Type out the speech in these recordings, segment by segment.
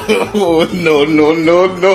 no, no, no, no.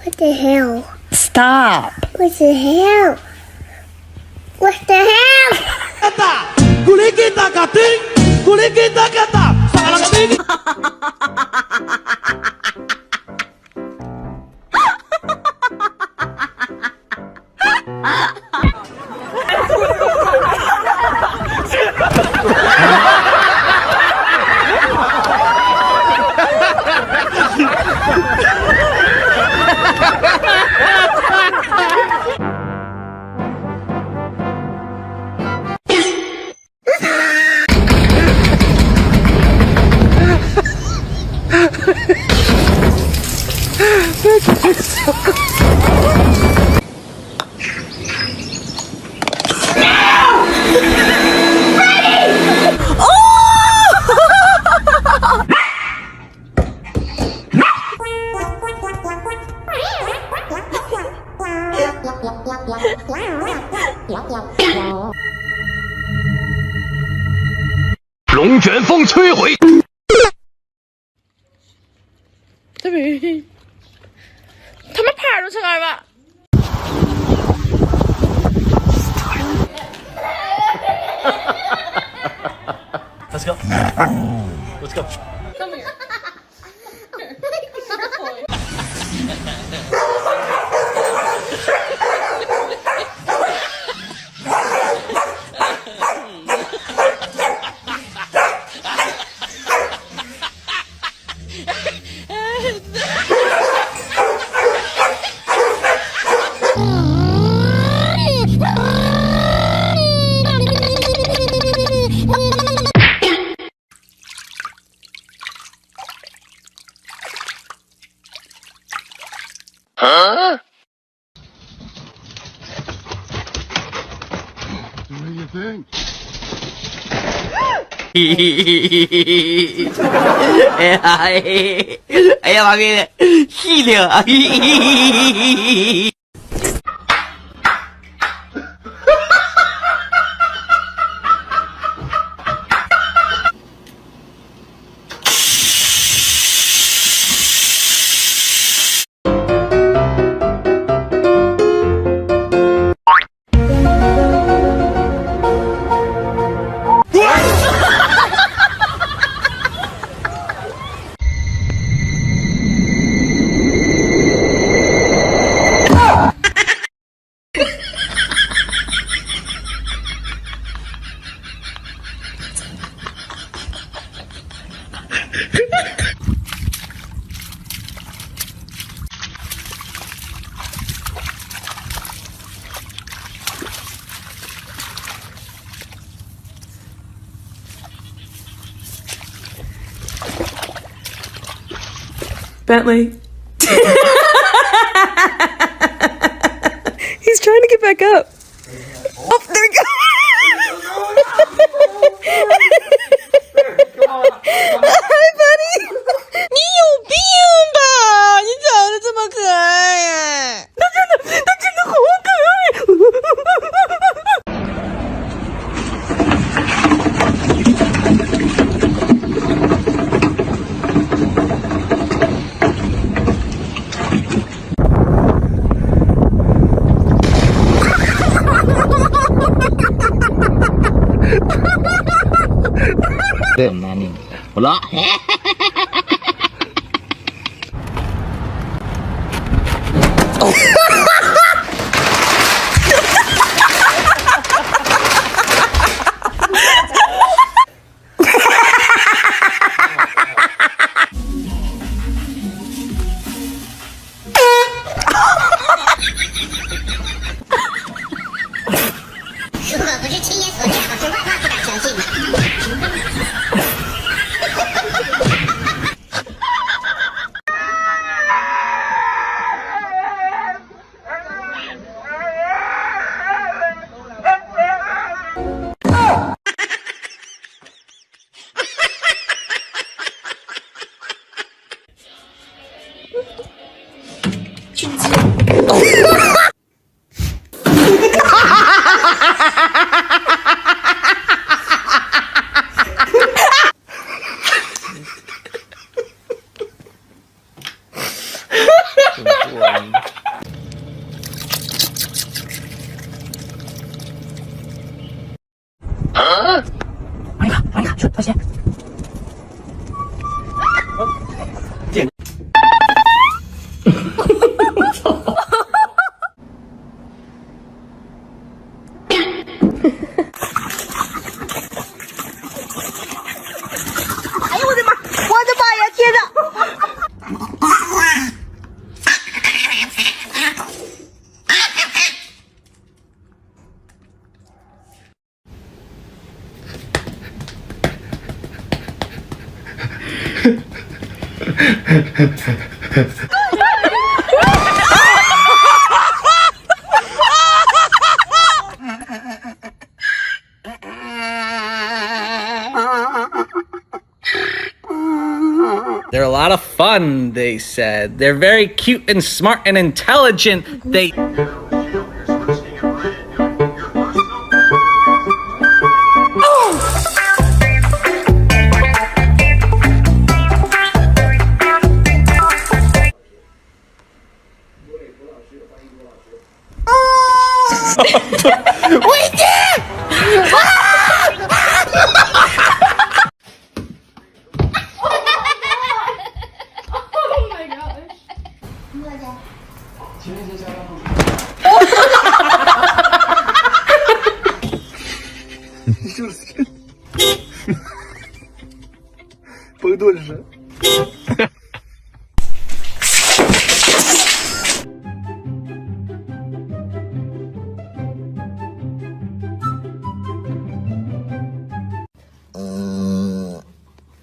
What the hell? Stop. What the hell? What the hell? Let's go. Let's go. Come here. Huh? What do you think? Ayan, makikita. Hilo. Bentley. He's trying to get back up. Oh, there we go. Hi, buddy. 你有病吧？你长得这么可爱呀！他真的好可爱。เริ่มนะนี่หัวเราะ如果不是亲眼所见，恐怕不敢相信。They're a lot of fun, they said. They're very cute and smart and intelligent. They... Подольше.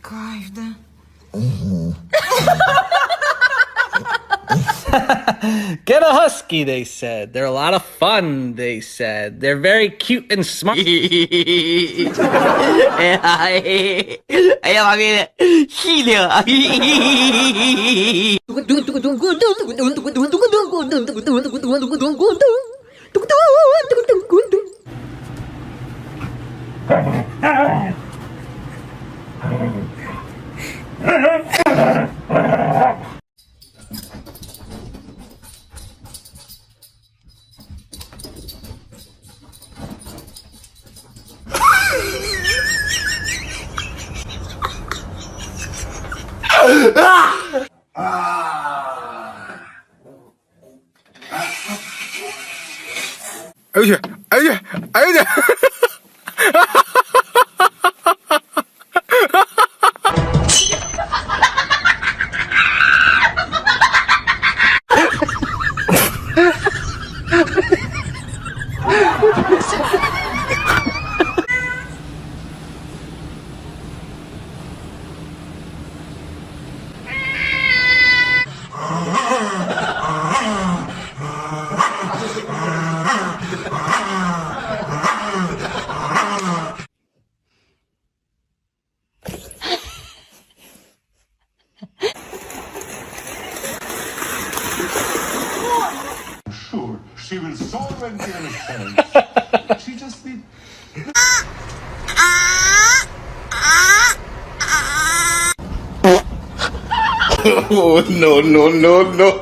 Кайф, да? Get a husky, they said. They're a lot of fun, they said. They're very cute and smart. Sure, she will soar and be an She just need... Oh, no, no, no, no.